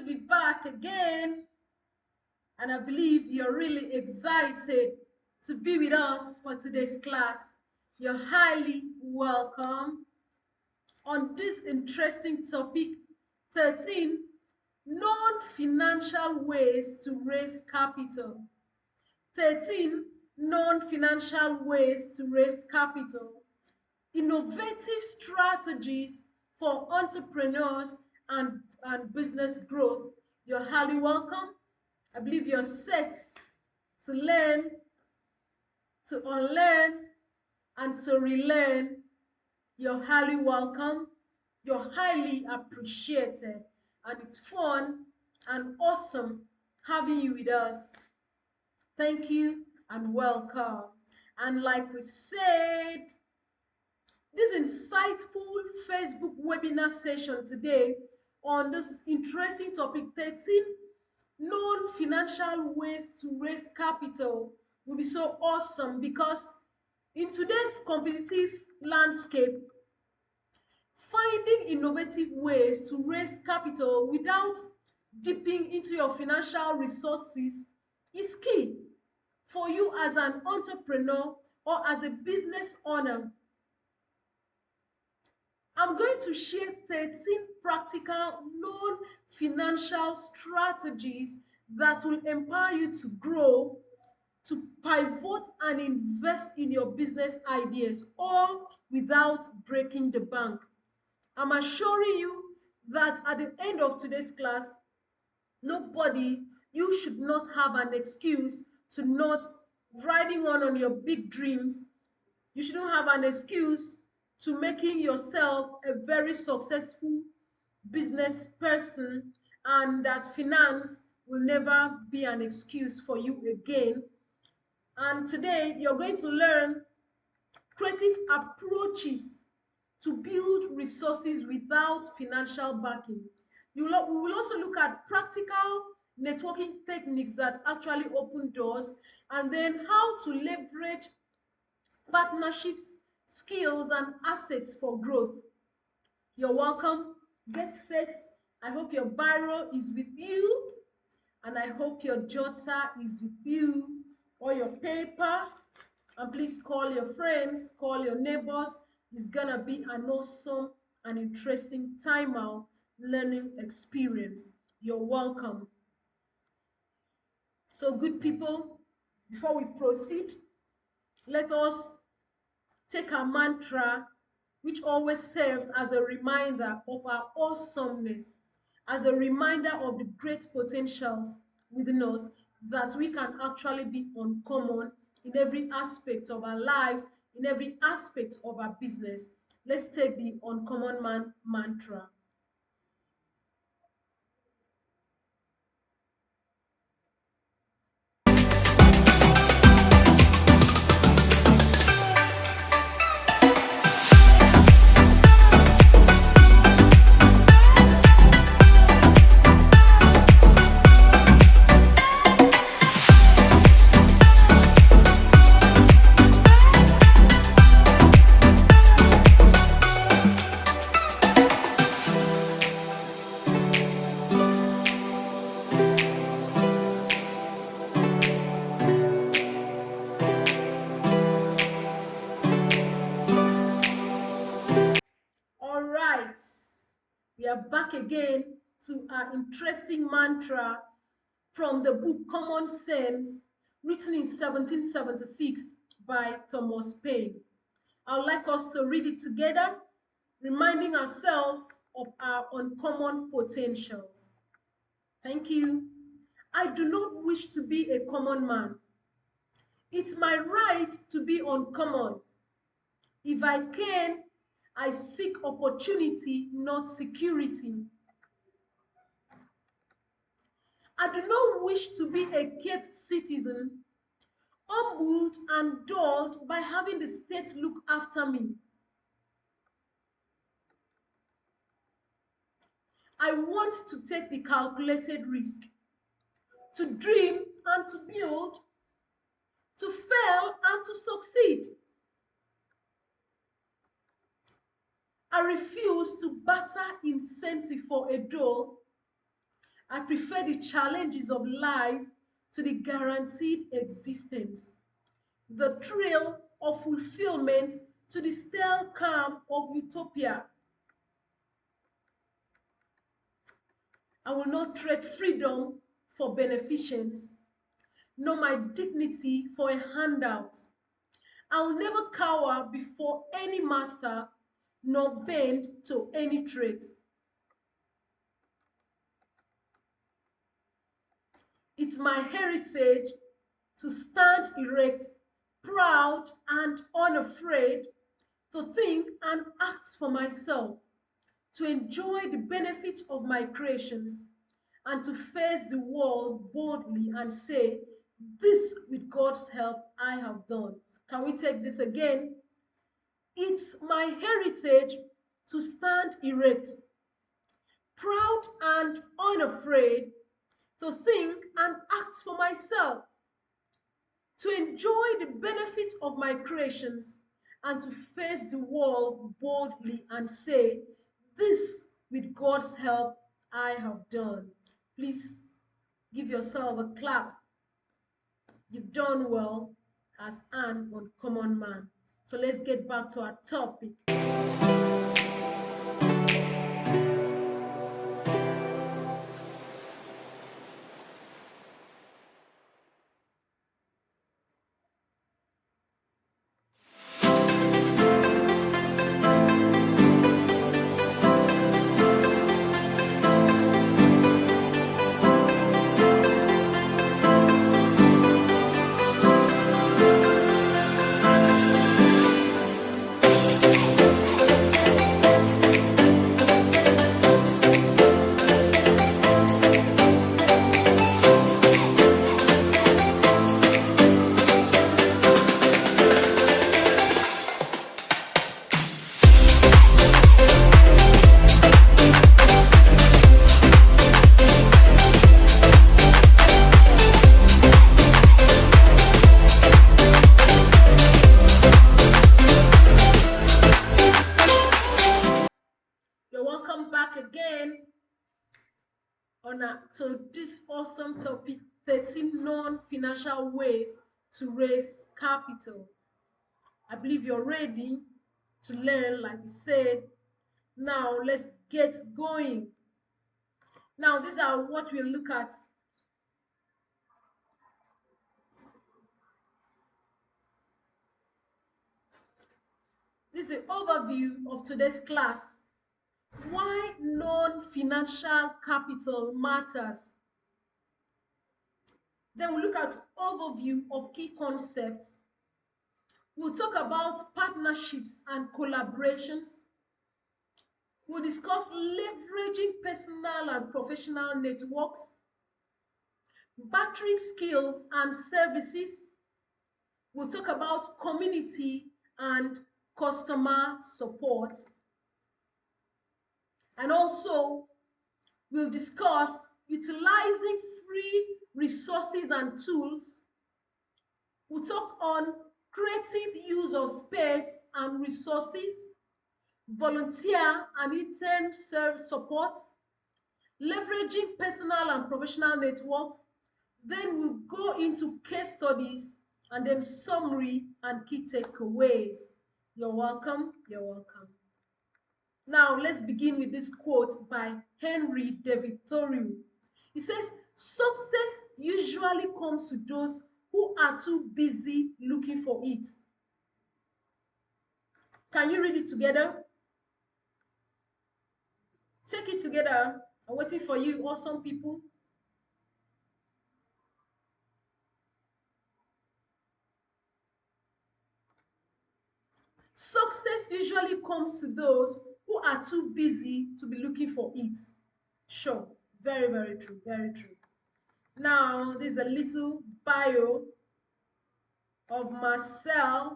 to be back again, and I believe you're really excited to be with us for today's class. You're highly welcome on this interesting topic 13 non-financial ways to raise capital. 13 non-financial ways to raise capital. Innovative strategies for entrepreneurs and business growth. You're highly welcome. I believe you're set to learn, to unlearn, and to relearn. You're highly welcome. You're highly appreciated. And it's fun and awesome having you with us. Thank you and welcome. And like we said, this insightful Facebook webinar session today on this interesting topic 13 non-financial ways to raise capital will be so awesome because in today's competitive landscape, finding innovative ways to raise capital without dipping into your financial resources is key for you as an entrepreneur or as a business owner. I'm going to share 13 practical non-financial strategies that will empower you to grow, to pivot and invest in your business ideas, all without breaking the bank. I'm assuring you that at the end of today's class, you should not have an excuse to not riding on your big dreams. You shouldn't have an excuse to making yourself a very successful business person, and that finance will never be an excuse for you again. And today you're going to learn creative approaches to build resources without financial backing. We will also look at practical networking techniques that actually open doors, and then how to leverage partnerships, skills, and assets for growth. You're welcome. Get set. I hope your biro is with you, and I hope your jotter is with you, or your paper. And please call your friends, call your neighbors. It's gonna be an awesome and interesting time out learning experience. You're welcome. So, good people, before we proceed, let us take our mantra, which always serves as a reminder of our awesomeness, as a reminder of the great potentials within us, that we can actually be uncommon in every aspect of our lives, in every aspect of our business. Let's take the uncommon man mantra. All right, we are back again to our interesting mantra from the book Common Sense, written in 1776 by Thomas Paine. I would like us to read it together, reminding ourselves of our uncommon potentials. Thank you. I do not wish to be a common man. It's my right to be uncommon. If I can, I seek opportunity, not security. I do not wish to be a kept citizen, humbled and dulled by having the state look after me. I want to take the calculated risk, to dream and to build, to fail and to succeed. I refuse to barter incentive for a dough. I prefer the challenges of life to the guaranteed existence, the thrill of fulfillment to the stale calm of utopia. I will not trade freedom for beneficence, nor my dignity for a handout. I will never cower before any master, nor bend to any trait. It's my heritage to stand erect, proud and unafraid, to think and act for myself, to enjoy the benefits of my creations, and to face the world boldly and say, this, with God's help, I have done. Can we take this again? It's my heritage to stand erect, proud and unafraid, to think and act for myself, to enjoy the benefits of my creations, and to face the world boldly and say, this, with God's help, I have done. Please give yourself a clap. You've done well as an uncommon man. So let's get back to our topic. You're welcome back again to this awesome topic, 13 non-financial ways to raise capital. I believe you're ready to learn, like we said. Now, let's get going. Now, these are what we'll look at. This is an overview of today's class. Why non-financial capital matters. Then we'll look at overview of key concepts. We'll talk about partnerships and collaborations. We'll discuss leveraging personal and professional networks, bartering skills and services. We'll talk about community and customer support. And also, we'll discuss utilizing free resources and tools. We'll talk on creative use of space and resources, volunteer and intern support, leveraging personal and professional networks. Then we'll go into case studies and then summary and key takeaways. You're welcome. You're welcome. Now, let's begin with this quote by Henry David Thoreau. He says, success usually comes to those who are too busy looking for it. Can you read it together? Take it together. I'm waiting for you, awesome people. Success usually comes to those who are too busy to be looking for it. Sure, very, very true, very true. Now, this is a little bio of myself,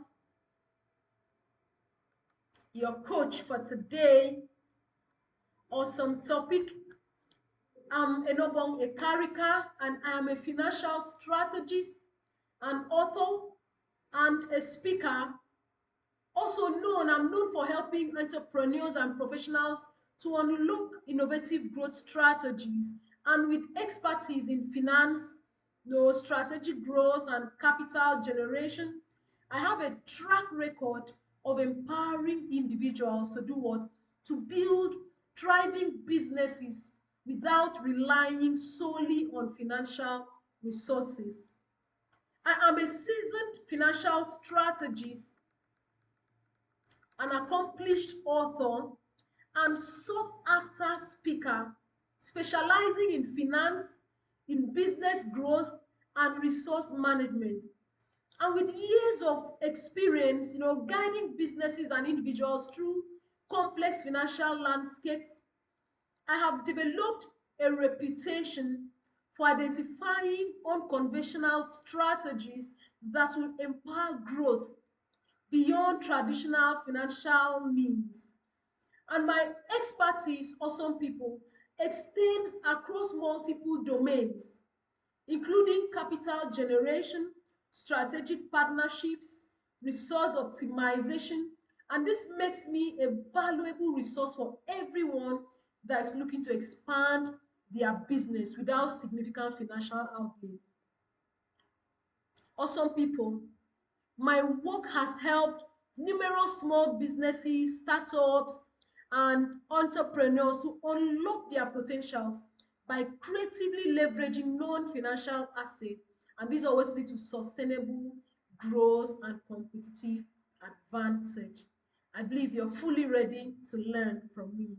your coach for today. Awesome topic. I'm Enobong Ekarika, and I am a financial strategist, an author, and a speaker. I'm known for helping entrepreneurs and professionals to unlock innovative growth strategies and with expertise in finance, strategic growth and capital generation. I have a track record of empowering individuals to do what? To build thriving businesses without relying solely on financial resources. I am a seasoned financial strategist, an accomplished author, and sought after speaker specializing in finance, in business growth, and resource management. And with years of experience, guiding businesses and individuals through complex financial landscapes, I have developed a reputation for identifying unconventional strategies that will empower growth beyond traditional financial means. And my expertise, awesome people, extends across multiple domains, including capital generation, strategic partnerships, resource optimization, and this makes me a valuable resource for everyone that is looking to expand their business without significant financial outlay. Awesome people, my work has helped numerous small businesses, startups, and entrepreneurs to unlock their potentials by creatively leveraging non-financial assets. And this always leads to sustainable growth and competitive advantage. I believe you're fully ready to learn from me.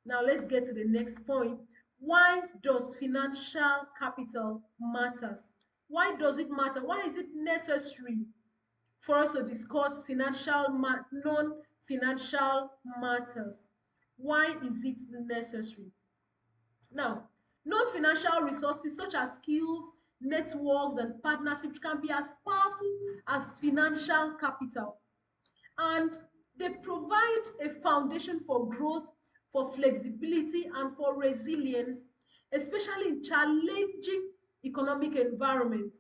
Now let's get to the next point. Why does financial capital matters? Why does it matter? Why is it necessary for us to discuss non-financial matters? Why is it necessary? Now, non-financial resources such as skills, networks, and partnerships can be as powerful as financial capital, and they provide a foundation for growth, for flexibility, and for resilience, especially in challenging economic environment.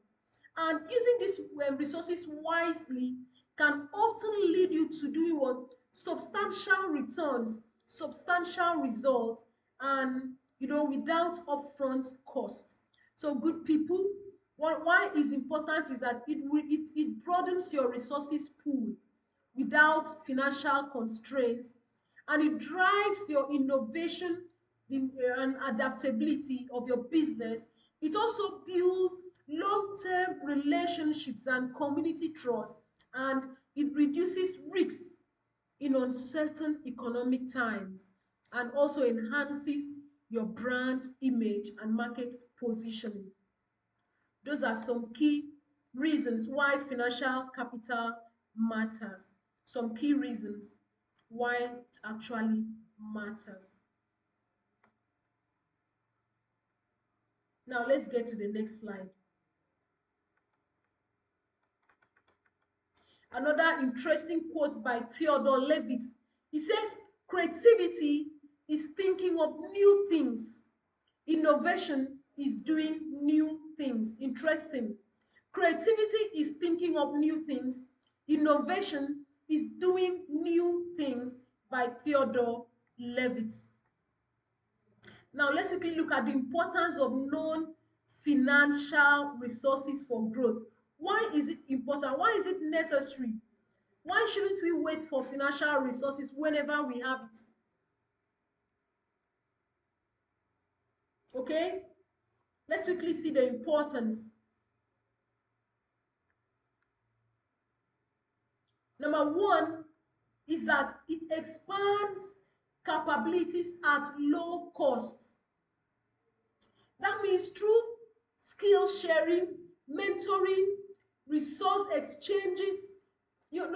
And using these resources wisely can often lead you to doing what? Substantial returns, substantial results, and without upfront costs. So good people, why is important is that it broadens your resources pool without financial constraints, and it drives your innovation and adaptability of your business. It also builds long-term relationships and community trust, and it reduces risks in uncertain economic times, and also enhances your brand image and market positioning. Those are some key reasons why financial capital matters. Some key reasons why it actually matters. Now let's get to the next slide. Another interesting quote by Theodore Levitt. He says, creativity is thinking of new things. Innovation is doing new things. Interesting. Creativity is thinking of new things. Innovation is doing new things, by Theodore Levitt. Now, let's quickly look at the importance of non-financial resources for growth. Why is it important? Why is it necessary? Why shouldn't we wait for financial resources whenever we have it? Okay? Let's quickly see the importance. Number one is that it expands capabilities at low cost. That means through skill sharing, mentoring, resource exchanges, your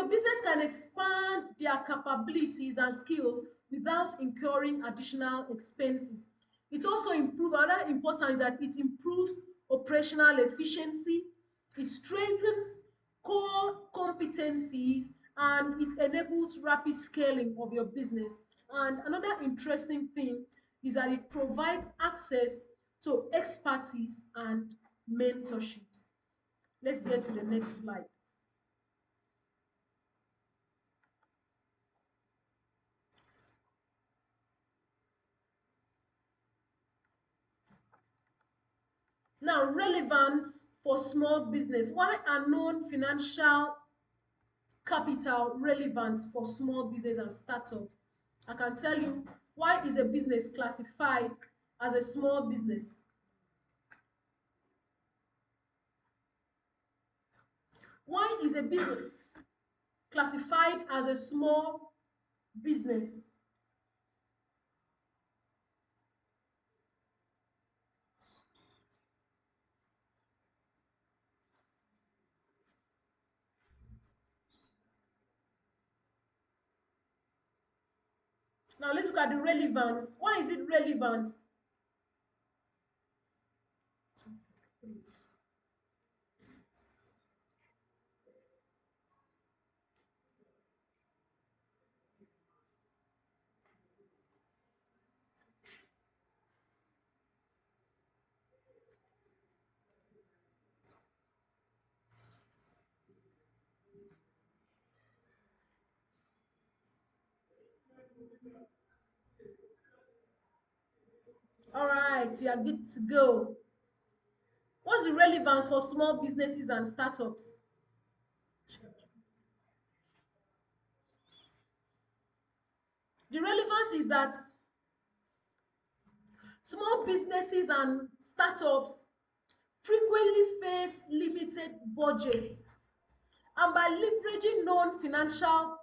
business can expand their capabilities and skills without incurring additional expenses. It also improves, another important is that it improves operational efficiency, it strengthens core competencies, and it enables rapid scaling of your business. And another interesting thing is that it provides access to expertise and mentorships. Let's get to the next slide. Now, relevance for small business. Why are non-financial capital relevant for small business and startups? I can tell you, why is a business classified as a small business? Why is a business classified as a small business? Now let's look at the relevance. Why is it relevant? All right, we are good to go. What's the relevance for small businesses and startups? The relevance is that small businesses and startups frequently face limited budgets, and by leveraging non-financial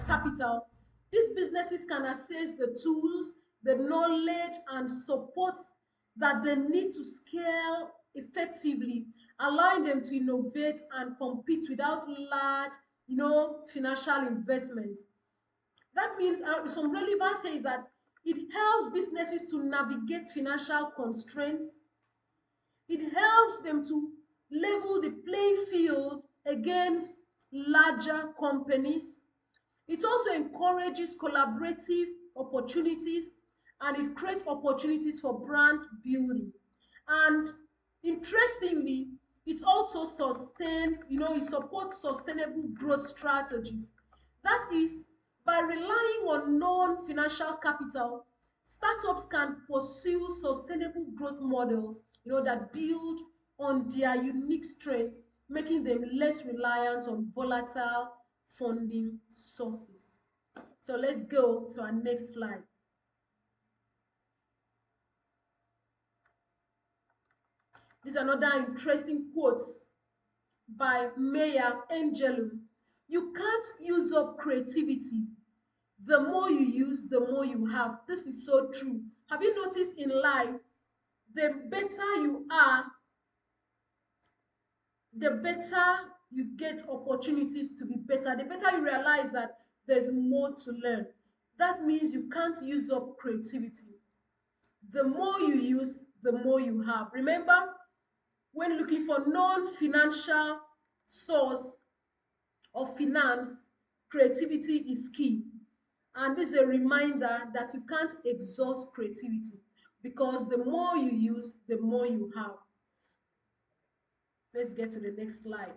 capital, these businesses can access the tools, the knowledge, and support that they need to scale effectively, allowing them to innovate and compete without large, financial investment. That means some relevance here is that it helps businesses to navigate financial constraints. It helps them to level the playing field against larger companies. It also encourages collaborative opportunities, and it creates opportunities for brand building. And interestingly, it also sustains, it supports sustainable growth strategies. That is, by relying on non-financial capital, startups can pursue sustainable growth models, that build on their unique strengths, making them less reliant on volatile funding sources. So let's go to our next slide. This is another interesting quote by Maya Angelou. You can't use up creativity. The more you use, the more you have. This is so true. Have you noticed in life, the better you are, the better you get opportunities to be better, the better you realize that there's more to learn. That means you can't use up creativity. The more you use, the more you have. Remember, when looking for non-financial source of finance, creativity is key. And this is a reminder that you can't exhaust creativity, because the more you use, the more you have. Let's get to the next slide.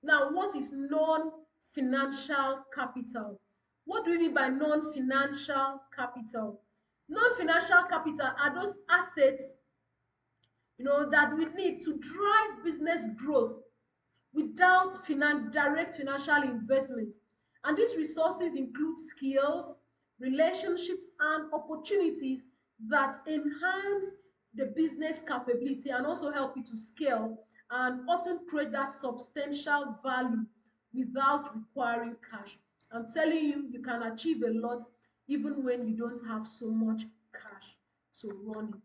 Now, what is non-financial capital? What do we mean by non-financial capital? Non-financial capital are those assets, that we need to drive business growth without direct financial investment. And these resources include skills, relationships, and opportunities that enhance the business capability and also help it to scale, and often create that substantial value without requiring cash. I'm telling you, you can achieve a lot even when you don't have so much cash to run it.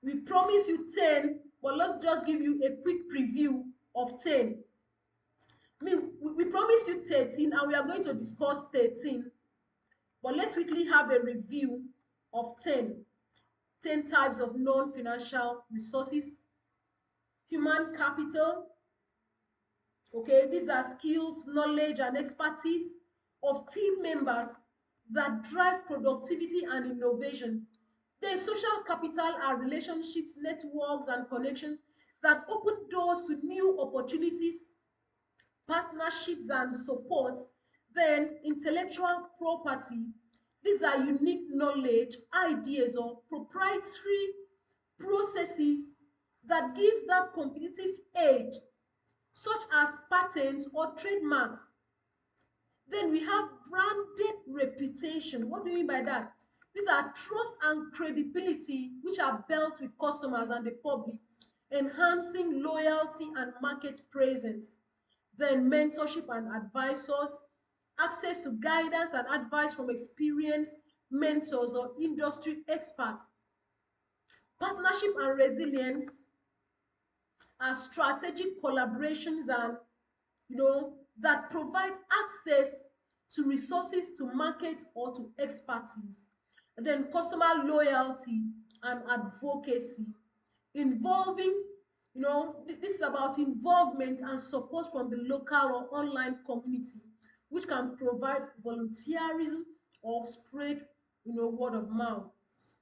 We promise you 10, but let's just give you a quick preview of 10. I mean, we promised you 13 and we are going to discuss 13, but let's quickly have a review of 10. 10 types of non-financial resources. Human capital. Okay, these are skills, knowledge, and expertise of team members that drive productivity and innovation. The social capital are relationships, networks, and connections that open doors to new opportunities, partnerships, and support. Then intellectual property. These are unique knowledge, ideas, or proprietary processes that give that competitive edge, such as patents or trademarks. Then we have branded reputation. What do you mean by that? These are trust and credibility which are built with customers and the public, enhancing loyalty and market presence. Then mentorship and advisors, access to guidance and advice from experienced mentors or industry experts. Partnership and resilience are strategic collaborations and that provide access to resources, to market or to expertise. And then customer loyalty and advocacy, involving this is about involvement and support from the local or online community, which can provide volunteerism or spread word of mouth.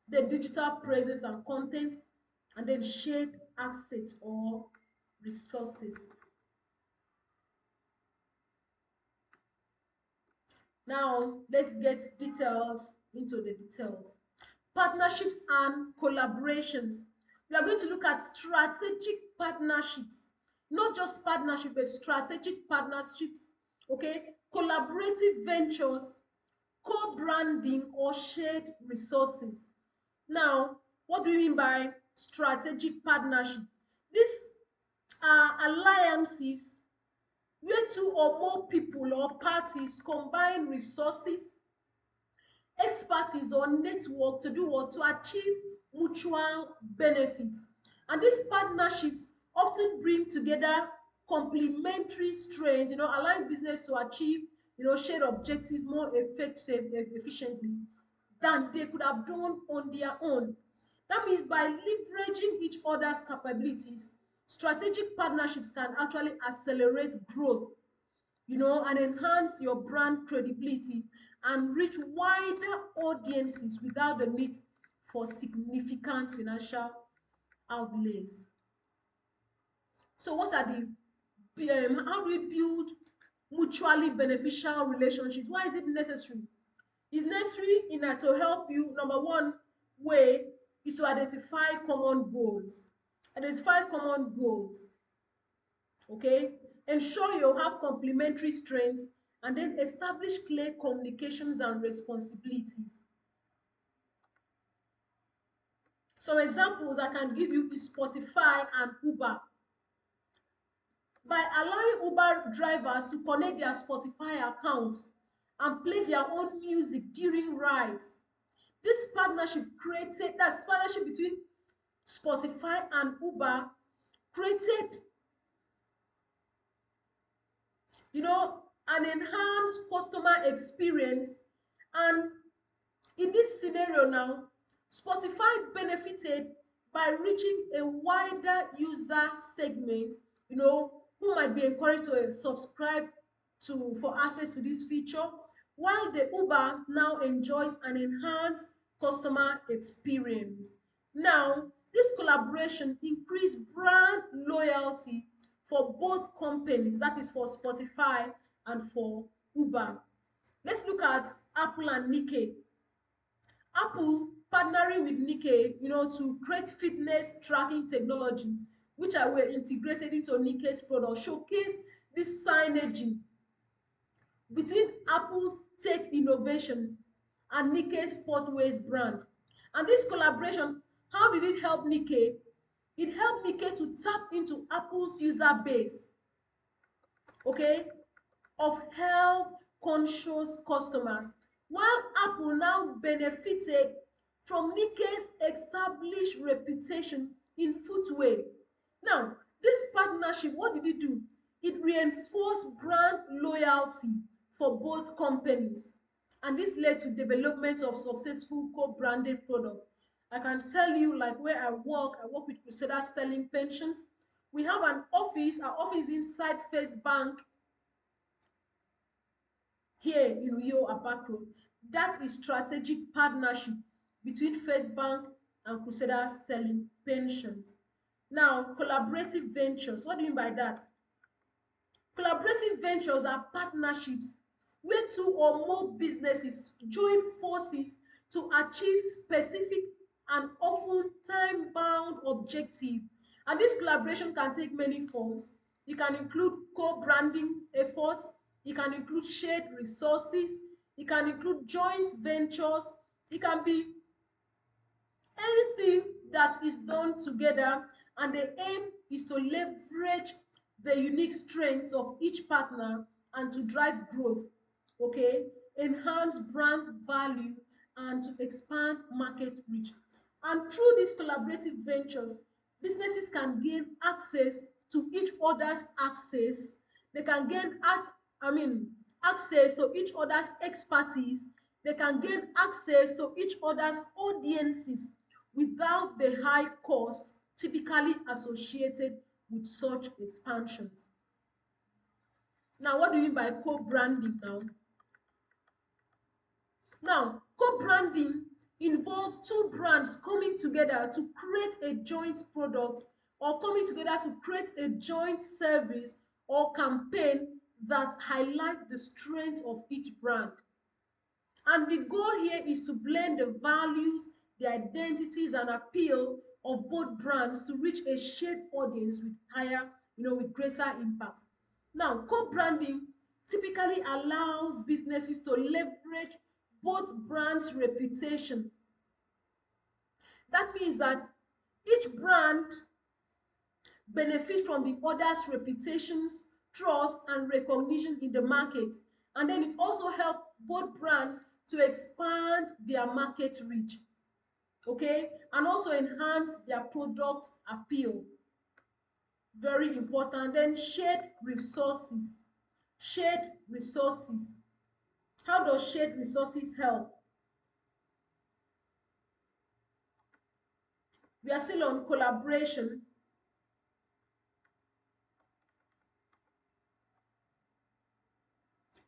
The digital presence and content, and then shared assets or resources. Now, let's get detailed into the details. Partnerships and collaborations. We are going to look at strategic partnerships, not just partnership, but strategic partnerships, okay? Collaborative ventures, co-branding, or shared resources. Now, what do we mean by strategic partnership? These are alliances where two or more people or parties combine resources, expertise or network to do what? To achieve mutual benefit. And these partnerships often bring together complementary strengths, allowing business to achieve, shared objectives more efficiently than they could have done on their own. That means by leveraging each other's capabilities, strategic partnerships can actually accelerate growth, and enhance your brand credibility and reach wider audiences without the need for significant financial outlays. So what are how do we build mutually beneficial relationships? Why is it necessary? It's necessary to help you. Number one way is to identify common goals. Identify common goals. Okay, ensure you have complementary strengths, and then establish clear communications and responsibilities. Some examples I can give you is Spotify and Uber. By allowing Uber drivers to connect their Spotify accounts and play their own music during rides, this partnership created, that's partnership between Spotify and Uber, created an enhanced customer experience. And in this scenario now, Spotify benefited by reaching a wider user segment, who might be encouraged to subscribe to for access to this feature, while the Uber now enjoys an enhanced customer experience. Now, this collaboration increased brand loyalty for both companies, that is for Spotify and for Uber. Let's look at Apple and Nikkei. Apple partnering with Nikkei, to create fitness tracking technology, which were integrated into Nikkei's product, showcase this synergy between Apple's tech innovation and Nikkei's sportwear brand. And this collaboration, how did it help Nikkei? It helped Nikkei to tap into Apple's user base, okay, of health-conscious customers, while Apple now benefited from Nikkei's established reputation in footwear. Now, this partnership, what did it do? It reinforced brand loyalty for both companies, and this led to development of successful co-branded products. I can tell you, like where I work with Crusader Sterling Pensions. We have an office, our office inside First Bank here in Uyo Abakro. That is strategic partnership between First Bank and Crusader Sterling Pensions. Now, collaborative ventures. What do you mean by that? Collaborative ventures are partnerships where two or more businesses join forces to achieve specific and often time-bound objectives And this collaboration can take many forms. It can include co-branding efforts, it can include shared resources, it can include joint ventures, it can be anything that is done together, and the aim is to leverage the unique strengths of each partner and to drive growth, okay, enhance brand value, and to expand market reach. And through these collaborative ventures, businesses can gain access to each other's access. They can gain I mean access to each other's expertise. They can gain access to each other's audiences without the high costs typically associated with such expansions. Now, what do you mean by co-branding now? Now, co-branding involves two brands coming together to create a joint product, or coming together to create a joint service or campaign that highlight the strength of each brand. And the goal here is to blend the values, the identities, and appeal of both brands to reach a shared audience with higher, with greater impact. Now, co-branding typically allows businesses to leverage both brands' reputation. That means that each brand benefit from the other's reputations, trust, and recognition in the market. And then it also helps both brands to expand their market reach, okay, and also enhance their product appeal. Very important. Then shared resources. Shared resources. How does shared resources help? We are still on collaboration.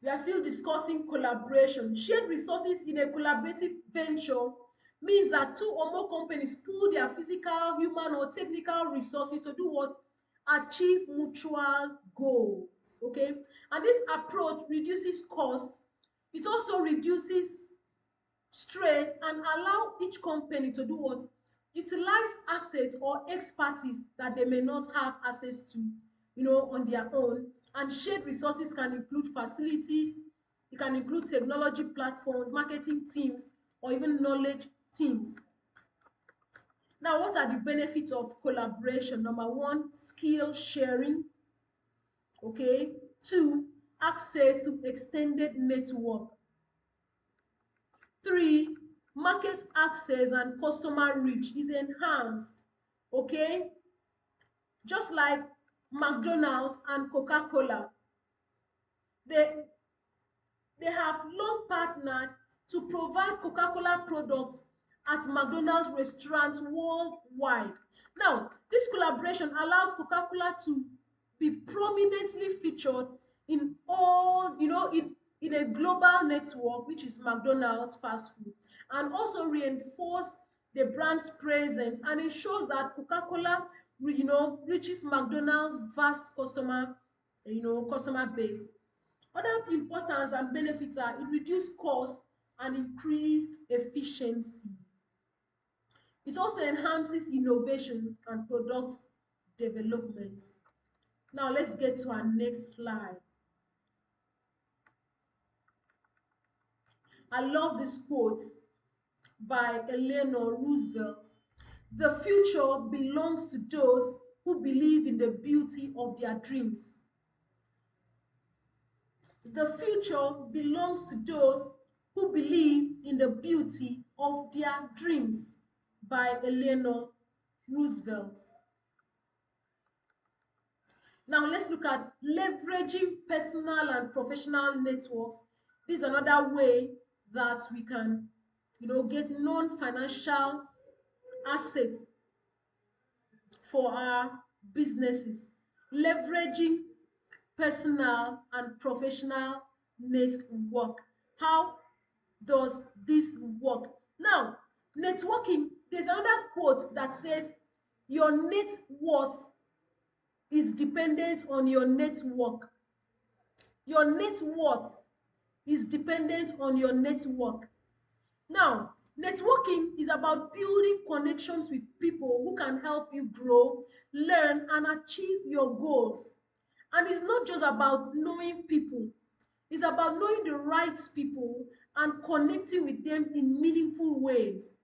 We are still discussing collaboration. Shared resources in a collaborative venture means that two or more companies pool their physical, human, or technical resources to do what? Achieve mutual goals. Okay? And this approach reduces costs. It also reduces stress and allow each company to do what? Utilize assets or expertise that they may not have access to, on their own. And shared resources can include facilities, it can include technology platforms, marketing teams, or even knowledge teams. Now, what are the benefits of collaboration? Number one, skill sharing. Okay. Two, access to extended network. Three, market access and customer reach is enhanced. Okay. Just like McDonald's and Coca-Cola, they they have long partnered to provide Coca-Cola products at McDonald's restaurants worldwide. Now, this collaboration allows Coca-Cola to be prominently featured in all, in a global network, which is McDonald's fast food, and also reinforce the brand's presence, and ensures that Coca-Cola, reaches McDonald's vast customer base. Other importance and benefits are it reduced cost and increased efficiency. It also enhances innovation and product development. Now let's get to our next slide. I love this quote by Eleanor Roosevelt. The future belongs to those who believe in the beauty of their dreams. The future belongs to those who believe in the beauty of their dreams, by Eleanor Roosevelt. Now let's look at leveraging personal and professional networks. This is another way that we can, get non-financial assets for our businesses. Leveraging personal and professional network. How does this work? Now, networking, there's another quote that says, your net worth is dependent on your network. Your net worth is dependent on your network. Now, networking is about building connections with people who can help you grow, learn, and achieve your goals. And it's not just about knowing people, it's about knowing the right people and connecting with them in meaningful ways.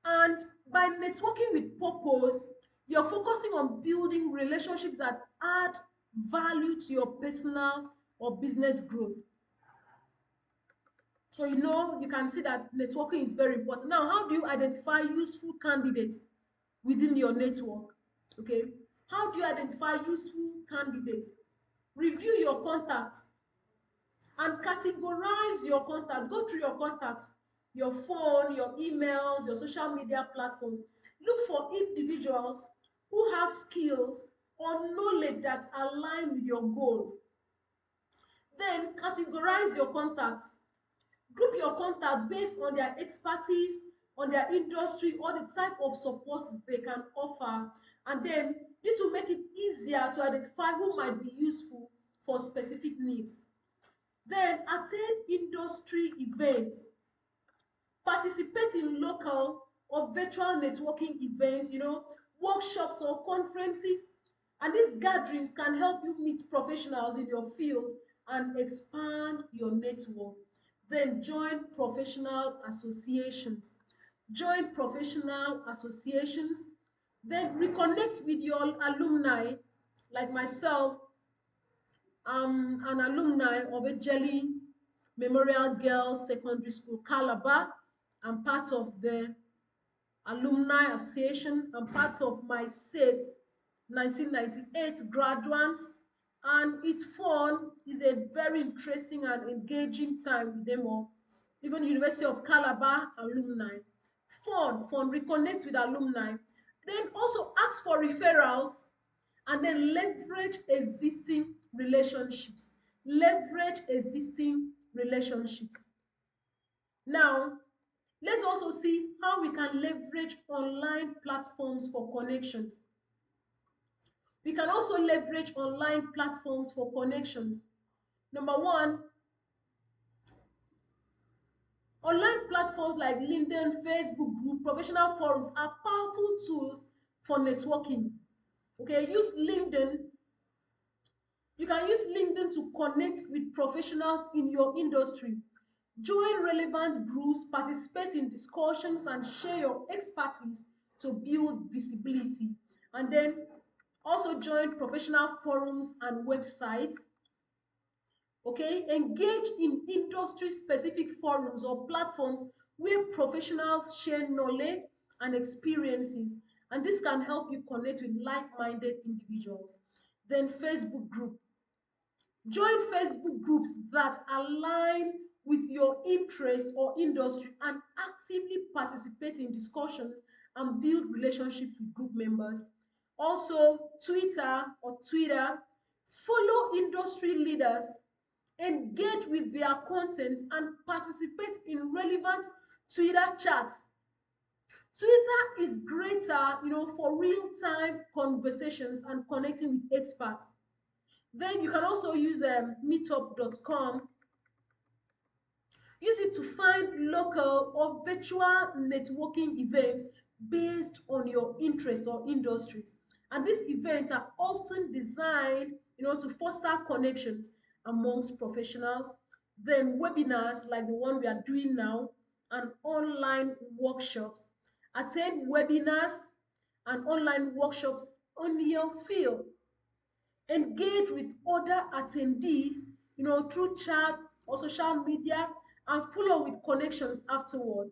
And by networking with purpose, you're focusing on building relationships that add value to your personal or business growth. So, you can see that networking is very important. Now, how do you identify useful candidates within your network? Okay. How do you identify useful candidates? Review your contacts and categorize your contacts. Go through your contacts, your phone, your emails, your social media platform. Look for individuals who have skills or knowledge that align with your goals. Then categorize your contacts. Group your contact based on their expertise, on their industry, or the type of support they can offer. And then this will make it easier to identify who might be useful for specific needs. Then attend industry events. Participate in local or virtual networking events, workshops or conferences. And these gatherings can help you meet professionals in your field and expand your network. Then join professional associations. Join professional associations. Then reconnect with your alumni, like myself. An alumni of Ejeli Memorial Girls Secondary School, Calabar. I'm part of the Alumni Association. I'm part of my set 1998 graduates, and it's fun. It's a very interesting and engaging time with them all. Even University of Calabar alumni. Fun, reconnect with alumni. Then also ask for referrals and then leverage existing relationships. Leverage existing relationships. Now, let's also see how we can leverage online platforms for connections. We can also leverage online platforms for connections. Number one, online platforms like LinkedIn, Facebook group, professional forums are powerful tools for networking. Okay, you can use LinkedIn to connect with professionals in your industry. Join relevant groups, participate in discussions, and share your expertise to build visibility. And then also join professional forums and websites. Okay, engage in industry specific forums or platforms where professionals share knowledge and experiences, and this can help you connect with like-minded individuals. Then Facebook group. Join Facebook groups that align with your interests or industry and actively participate in discussions and build relationships with group members. Also, Twitter, follow industry leaders, engage with their contents, and participate in relevant Twitter chats. Twitter is greater, for real-time conversations and connecting with experts. Then you can also use meetup.com. Use it to find local or virtual networking events based on your interests or industries. And these events are often designed, to foster connections amongst professionals. Then webinars like the one we are doing now and online workshops. Attend webinars and online workshops on your field. Engage with other attendees, through chat or social media, and follow with connections afterward.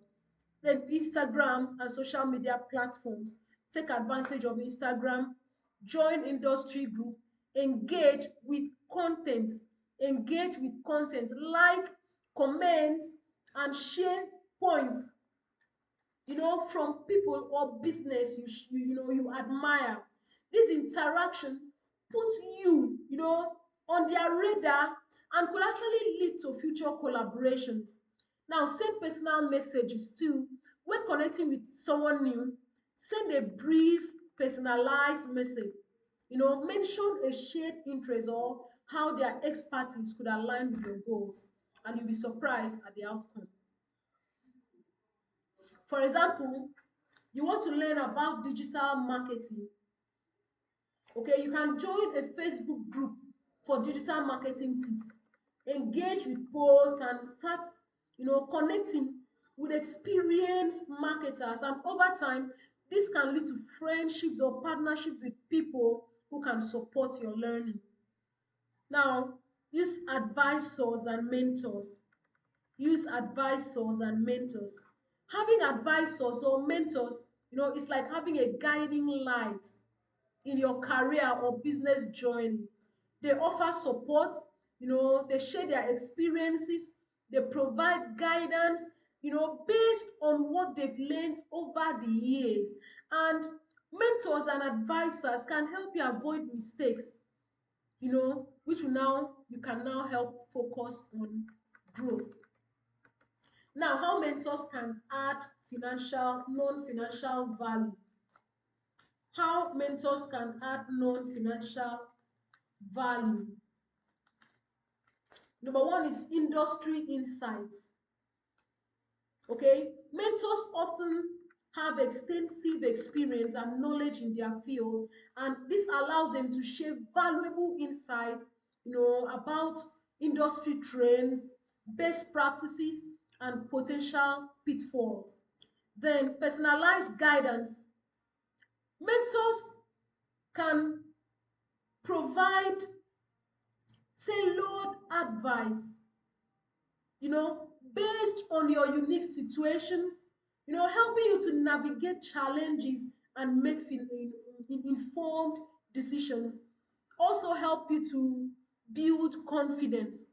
Then Instagram and social media platforms. Take advantage of Instagram, join industry group, engage with content, like, comment, and share points, from people or business you admire. This interaction puts you, on their radar and could actually lead to future collaborations. Now, send personal messages too. When connecting with someone new, send a brief, personalized message. Mention a shared interest or how their expertise could align with your goals, and you'll be surprised at the outcome. For example, You want to learn about digital marketing, okay, you can join a Facebook group for digital marketing tips. Engage with posts and start, connecting with experienced marketers. And over time, this can lead to friendships or partnerships with people who can support your learning. Now, use advisors and mentors. Use advisors and mentors. Having advisors or mentors, it's like having a guiding light in your career or business journey. They offer support, they share their experiences, they provide guidance, based on what they've learned over the years. And mentors and advisors can help you avoid mistakes, which will now you can now help focus on growth. Now, how mentors can add financial, non-financial value. How mentors can add non-financial value. Number one is industry insights. Okay, mentors often have extensive experience and knowledge in their field, and this allows them to share valuable insights, about industry trends, best practices, and potential pitfalls. Then personalized guidance. Mentors can provide tailored advice, based on your unique situations, helping you to navigate challenges and make informed decisions. Also help you to build confidence.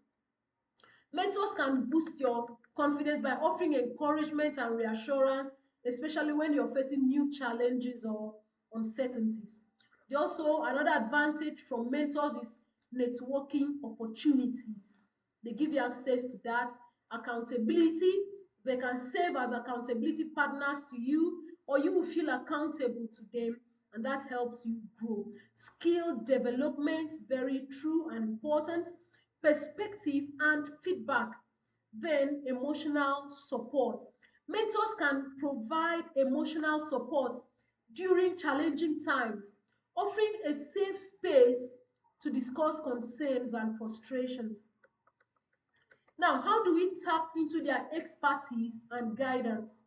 Mentors can boost your confidence by offering encouragement and reassurance, especially when you're facing new challenges or uncertainties. They also, another advantage from mentors is networking opportunities. They give you access to that. Accountability, they can serve as accountability partners to you, or you will feel accountable to them, and that helps you grow. Skill development, very true and important. Perspective and feedback. Then emotional support. Mentors can provide emotional support during challenging times, offering a safe space to discuss concerns and frustrations. Now, how do we tap into their expertise and guidance?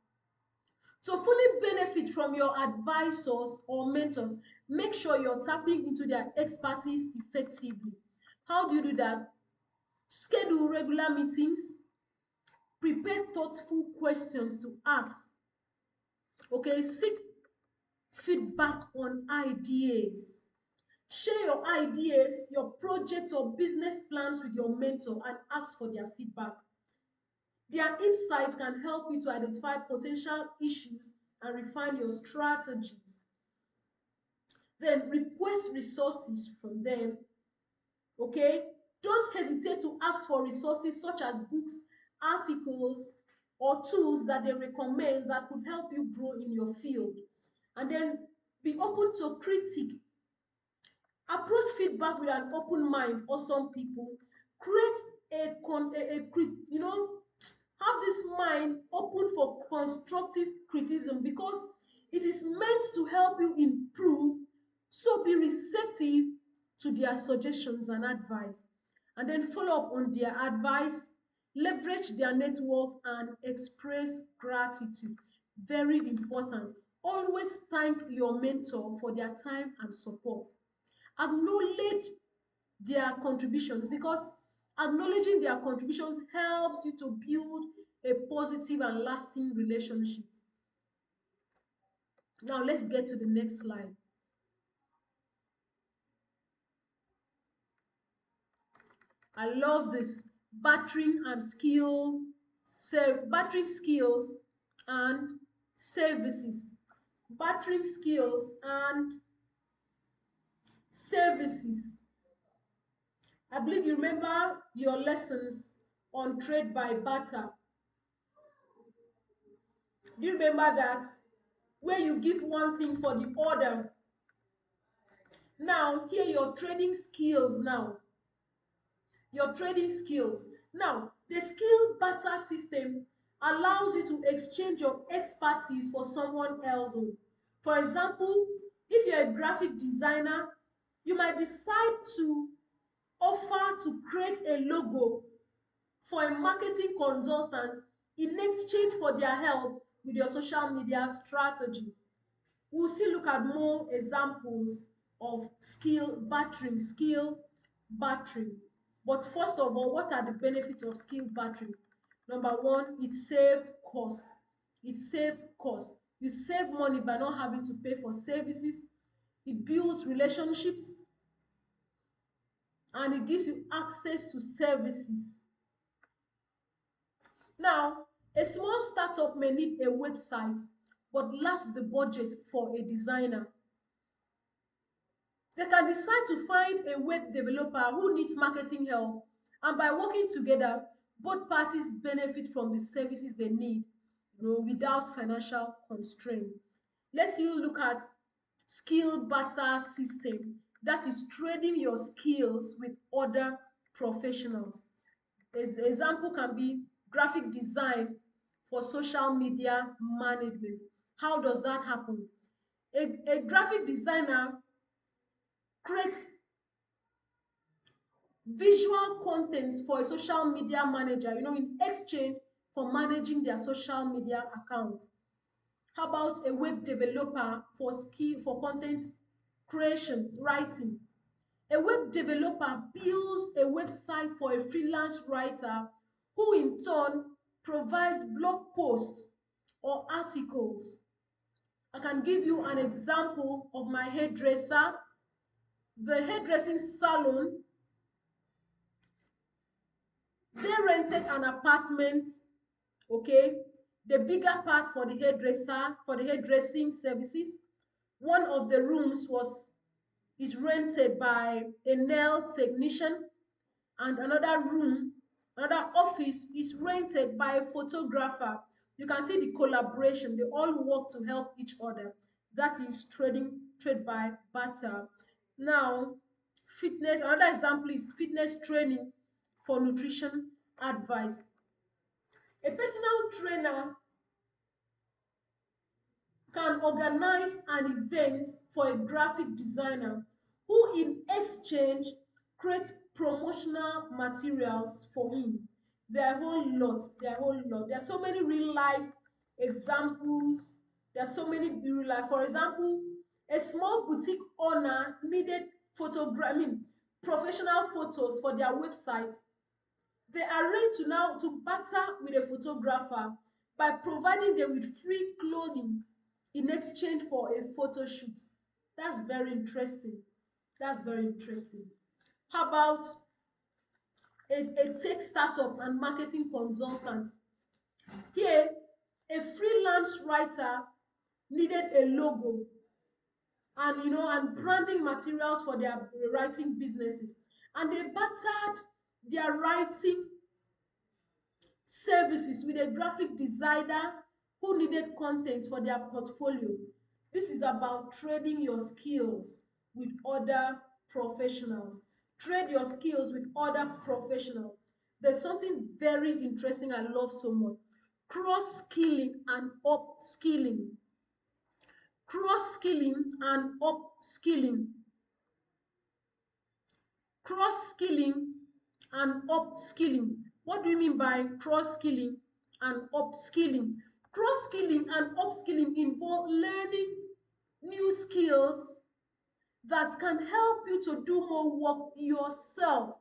To fully benefit from your advisors or mentors, make sure you're tapping into their expertise effectively. How do you do that? Schedule regular meetings, prepare thoughtful questions to ask, okay? Seek feedback on ideas. Share your ideas, your project or business plans with your mentor and ask for their feedback. Their insight can help you to identify potential issues and refine your strategies. Then request resources from them, okay? Don't hesitate to ask for resources such as books, articles, or tools that they recommend that could help you grow in your field. And then be open to critique. Approach feedback with an open mind. Or some people create have this mind open for constructive criticism, because it is meant to help you improve. So be receptive to their suggestions and advice, and then follow up on their advice. Leverage their network and express gratitude. Very important. Always thank your mentor for their time and support. Acknowledge their contributions, because acknowledging their contributions helps you to build a positive and lasting relationship. Now let's get to the next slide. I love this. Battering skills and services. Battering skills and services. I believe you remember your lessons on trade by barter. Do you remember that? Where you give one thing for the other. Now, here your trading skills now. Your trading skills. Now, the skill barter system allows you to exchange your expertise for someone else's own. For example, if you're a graphic designer, you might decide to offer to create a logo for a marketing consultant in exchange for their help with your social media strategy. We'll still look at more examples of skill battering. But first of all, what are the benefits of skill battering? Number one, it saved cost. It saved cost. You save money by not having to pay for services. It builds relationships, and it gives you access to services. Now, a small startup may need a website but lacks the budget for a designer. They can decide to find a web developer who needs marketing help, and by working together, both parties benefit from the services they need, without financial constraint. Let's still look at skill barter system, that is trading your skills with other professionals. Example can be graphic design for social media management. How does that happen? A graphic designer creates visual contents for a social media manager, in exchange for managing their social media account. How about a web developer for content creation, writing? A web developer builds a website for a freelance writer who in turn provides blog posts or articles. I can give you an example of my hairdresser. The hairdressing salon, they rented an apartment, okay? The bigger part for the hairdresser, for the hairdressing services. One of the rooms is rented by a nail technician, and another office is rented by a photographer. You can see the collaboration. They all work to help each other. That is trade by barter. Now, another example is fitness training for nutrition advice. A personal trainer can organize an event for a graphic designer who in exchange create promotional materials for him. There are a whole lot. There are so many real life examples. There are so many real life. For example, a small boutique owner needed professional photos for their website. They arrange to barter with a photographer by providing them with free clothing in exchange for a photo shoot. That's very interesting. That's very interesting. How about a tech startup and marketing consultant? Here, a freelance writer needed a logo and branding materials for their writing businesses, and they bartered their writing services with a graphic designer who needed content for their portfolio. This is about trading your skills with other professionals. Trade your skills with other professionals. There's something very interesting I love so much. Cross-skilling and upskilling. Cross-skilling and upskilling. Cross-skilling and upskilling. What do you mean by cross-skilling and upskilling? Cross-skilling and upskilling involve learning new skills that can help you to do more work yourself,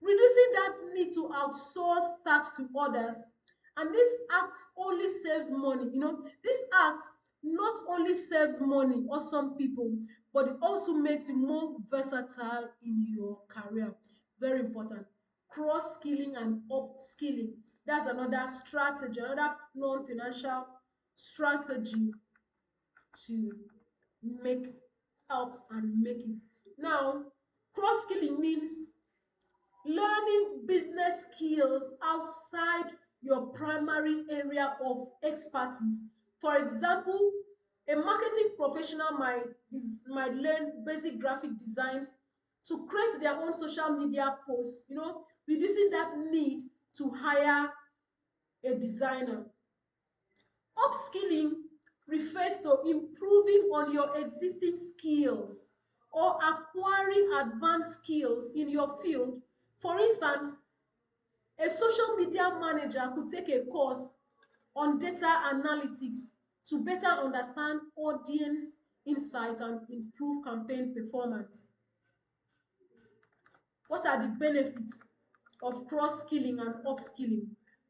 reducing that need to outsource tasks to others. And this act only saves money. This act not only saves money or some people, but it also makes you more versatile in your career. Very important. Cross skilling and upskilling. That's another strategy, another non-financial strategy to make help and make it. Now, cross skilling means learning business skills outside your primary area of expertise. For example, a marketing professional might learn basic graphic designs to create their own social media posts, reducing that need to hire a designer. Upskilling refers to improving on your existing skills or acquiring advanced skills in your field. For instance, a social media manager could take a course on data analytics to better understand audience insight and improve campaign performance. What are the benefits of cross-skilling and upskilling?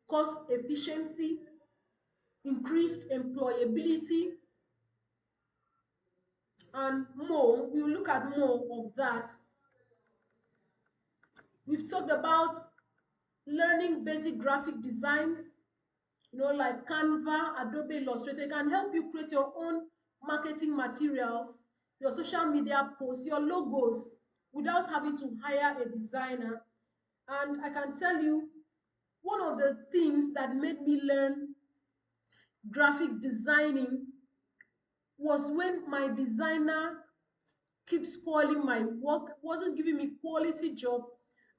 Cost efficiency, increased employability, and more. We will look at more of that. We've talked about learning basic graphic designs, like Canva, Adobe Illustrator. It can help you create your own marketing materials, your social media posts, your logos, without having to hire a designer. And I can tell you, one of the things that made me learn graphic designing was when my designer keep spoiling my work, wasn't giving me quality job,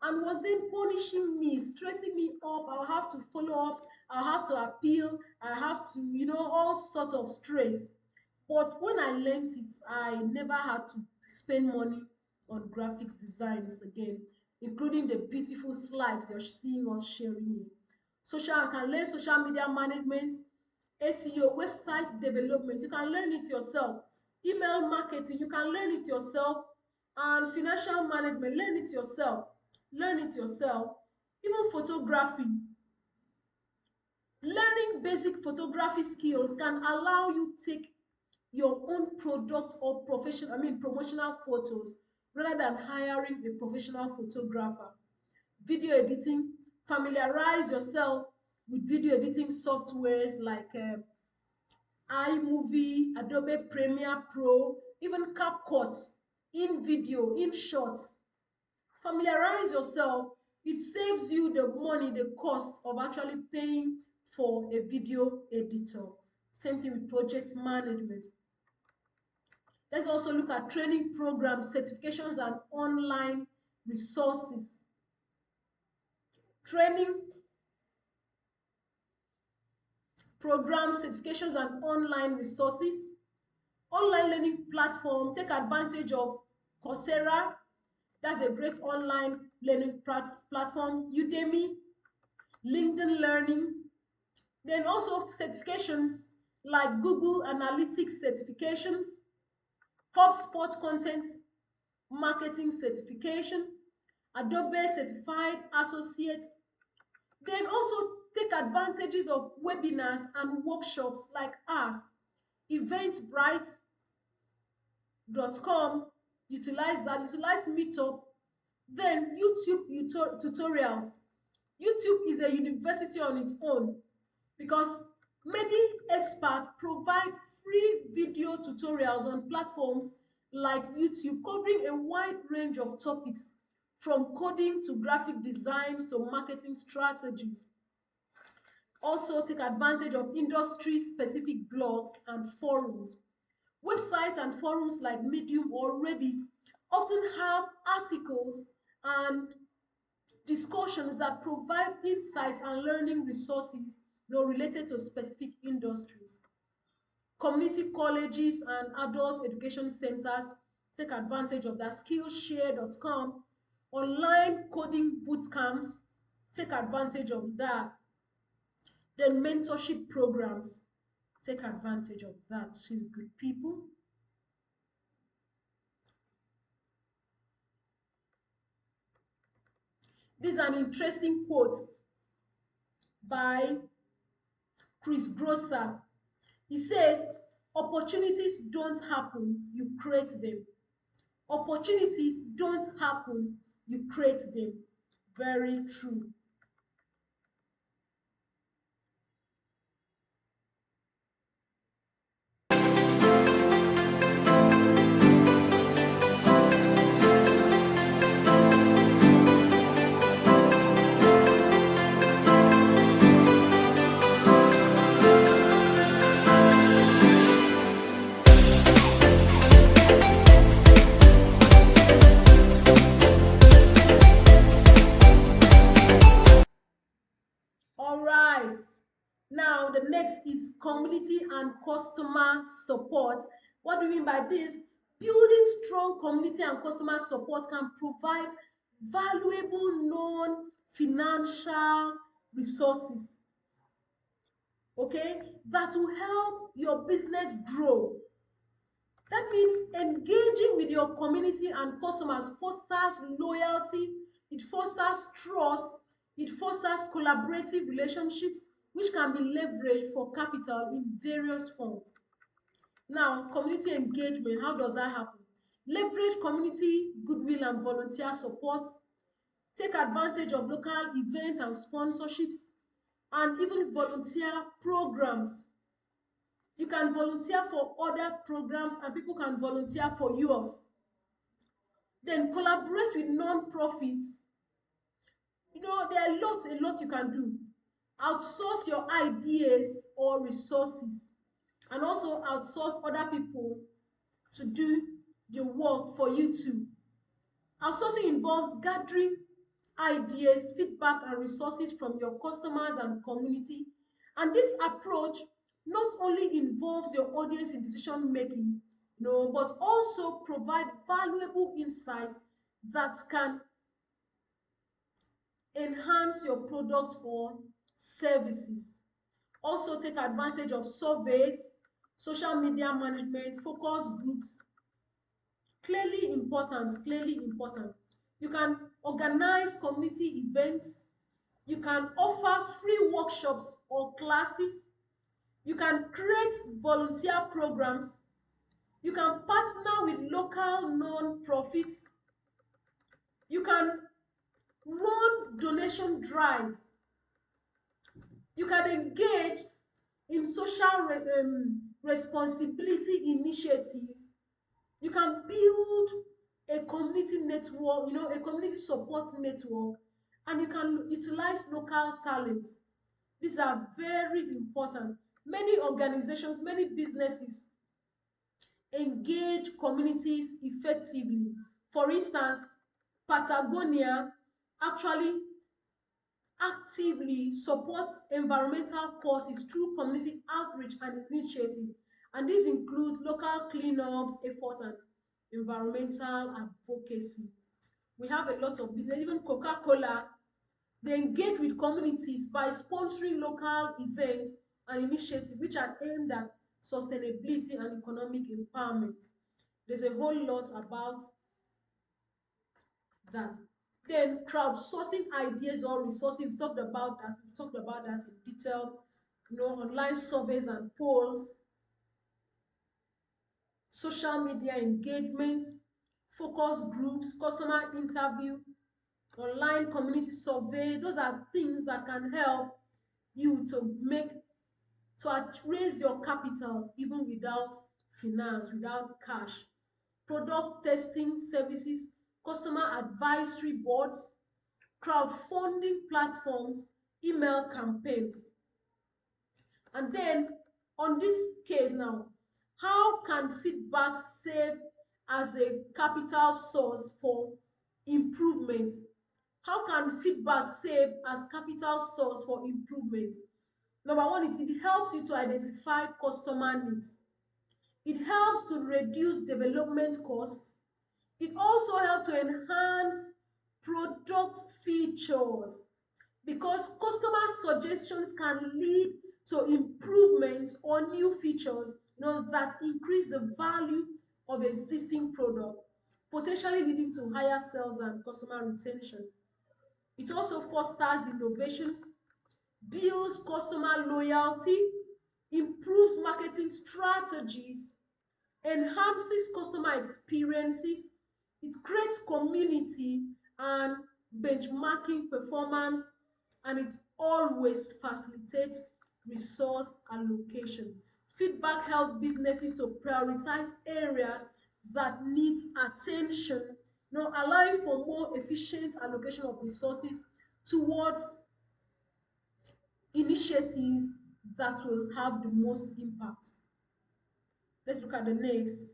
and was then punishing me, stressing me up. I'll have to follow up, I'll have to appeal, I have to, all sort of stress. But when I learned it, I never had to spend money on graphics designs again, including the beautiful slides they're seeing us sharing here. I can learn social media management, SEO, website development. You can learn it yourself. Email marketing, you can learn it yourself. And financial management, learn it yourself. Learn it yourself. Even photography. Learning basic photography skills can allow you take your own product or promotional photos rather than hiring a professional photographer. Video editing, familiarize yourself with video editing softwares like iMovie, Adobe Premiere Pro, even CapCut, InVideo, InShot. Familiarize yourself. It saves you the money, the cost of actually paying for a video editor. Same thing with project management. Let's also look at training programs, certifications, and online resources. Training programs, certifications, and online resources. Online learning platform, take advantage of Coursera. That's a great online learning platform. Udemy, LinkedIn Learning. Then also certifications like Google Analytics certifications, HubSpot content marketing certification, Adobe Certified Associate. Then also take advantages of webinars and workshops like ours. Eventbrite.com, utilize that, utilize Meetup. Then YouTube tutorials. YouTube is a university on its own because many experts provide free video tutorials on platforms like YouTube, covering a wide range of topics from coding to graphic designs to marketing strategies. Also take advantage of industry-specific blogs and forums. Websites and forums like Medium or Reddit often have articles and discussions that provide insight and learning resources related to specific industries. Community colleges and adult education centers take advantage of that. Skillshare.com, online coding boot camps, take advantage of that. Then mentorship programs, take advantage of that too, good people. This is an interesting quote by Chris Grosser. He says, opportunities don't happen, you create them. Opportunities don't happen, you create them. Very true. next is community and customer support. What do we mean by this? Building strong community and customer support can provide valuable non-financial resources, okay, that will help your business grow. That means engaging with your community and customers fosters loyalty, it fosters trust, it fosters collaborative relationships, which can be leveraged for capital in various forms. Now, community engagement, how does that happen? Leverage community goodwill and volunteer support, take advantage of local events and sponsorships, and even volunteer programs. You can volunteer for other programs and people can volunteer for yours. Then collaborate with non-profits. There are a lot you can do. Outsource your ideas or resources, and also outsource other people to do the work for you too. Outsourcing involves gathering ideas, feedback, and resources from your customers and community. And this approach not only involves your audience in decision making, but also provide valuable insights that can enhance your product or services. Also take advantage of surveys, social media management, focus groups. Clearly important. You can organize community events. You can offer free workshops or classes. You can create volunteer programs. You can partner with local non-profits. You can run donation drives. You can engage in social responsibility initiatives. You can build a community network, a community support network, and you can utilize local talent. These are very important. Many organizations, many businesses engage communities effectively. For instance, Patagonia actually actively supports environmental causes through community outreach and initiative. And these include local cleanups, efforts, and environmental advocacy. We have a lot of business. Even Coca-Cola, they engage with communities by sponsoring local events and initiatives which are aimed at sustainability and economic empowerment. There's a whole lot about that. Then crowdsourcing ideas or resources, we've talked about that. We've talked about that in detail. Online surveys and polls, social media engagement, focus groups, customer interview, online community survey. Those are things that can help you to raise your capital even without finance, without cash. Product testing services, customer advisory boards, crowdfunding platforms, email campaigns. And then on this case now, how can feedback serve as a capital source for improvement? How can feedback serve as capital source for improvement? Number one, it helps you to identify customer needs. It helps to reduce development costs. It also helps to enhance product features, because customer suggestions can lead to improvements or new features that increase the value of existing product, potentially leading to higher sales and customer retention. It also fosters innovations, builds customer loyalty, improves marketing strategies, enhances customer experiences, it creates community and benchmarking performance, and it always facilitates resource allocation. Feedback helps businesses to prioritize areas that need attention, allowing for more efficient allocation of resources towards initiatives that will have the most impact. Let's look at the next.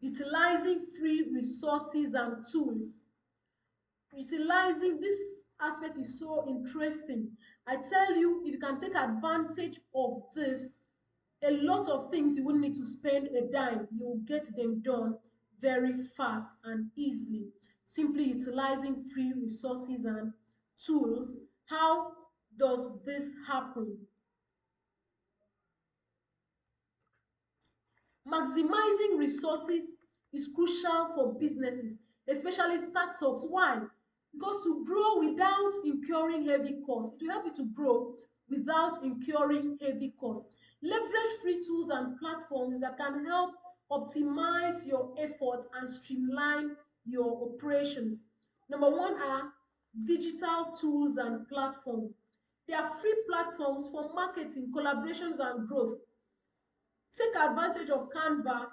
Utilizing free resources and tools. Utilizing this aspect is so interesting. I tell you, if you can take advantage of this, a lot of things you wouldn't need to spend a dime. You will get them done very fast and easily. Simply utilizing free resources and tools. How does this happen? Maximizing resources is crucial for businesses, especially startups. Why? Because to grow without incurring heavy costs, it will help you to grow without incurring heavy costs. Leverage free tools and platforms that can help optimize your efforts and streamline your operations. Number one are digital tools and platforms. They are free platforms for marketing, collaborations, and growth. Take advantage of Canva,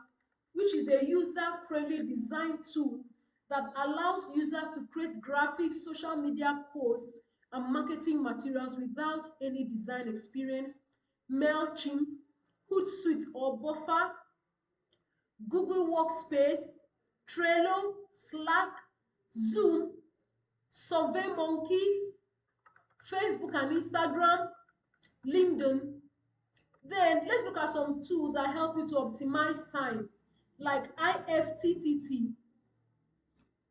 which is a user-friendly design tool that allows users to create graphics, social media posts, and marketing materials without any design experience. MailChimp, Hootsuite or Buffer, Google Workspace, Trello, Slack, Zoom, SurveyMonkeys, Facebook and Instagram, LinkedIn. Then let's look at some tools that help you to optimize time, like IFTTT.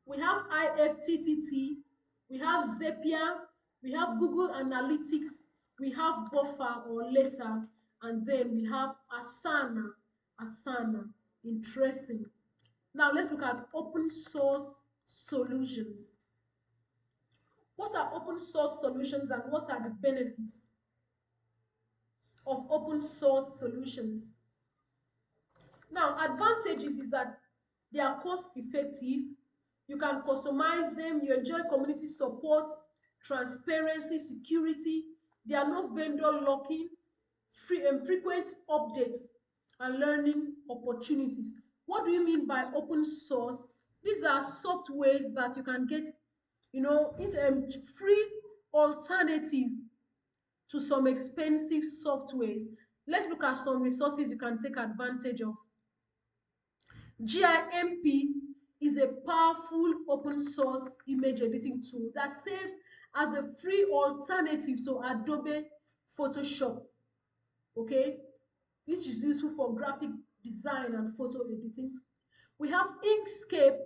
We have IFTTT, we have Zapier, we have Google Analytics, we have Buffer or Later, and then we have Asana. Asana, interesting. Now let's look at open source solutions. What are open source solutions and what are the benefits of open source solutions? Now, advantages is that they are cost effective. You can customize them. You enjoy community support, transparency, security. There are no vendor locking, frequent updates, and learning opportunities. What do you mean by open source? These are softwares that you can get, it's a free alternative to some expensive softwares. Let's look at some resources you can take advantage of. GIMP is a powerful open source image editing tool that serves as a free alternative to Adobe Photoshop, okay, which is useful for graphic design and photo editing. We have Inkscape,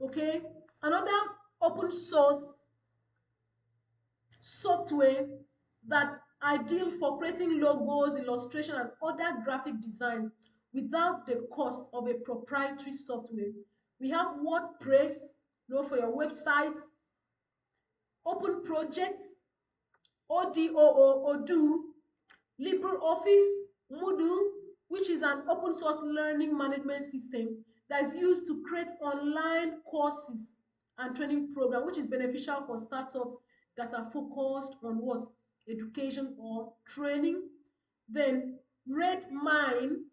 okay, another open source software that ideal for creating logos, illustration, and other graphic design without the cost of a proprietary software. We have WordPress, for your website, Open Projects, Odoo, LibreOffice, Moodle, which is an open source learning management system that is used to create online courses and training program, which is beneficial for startups that are focused on what? Education or training. Then Redmine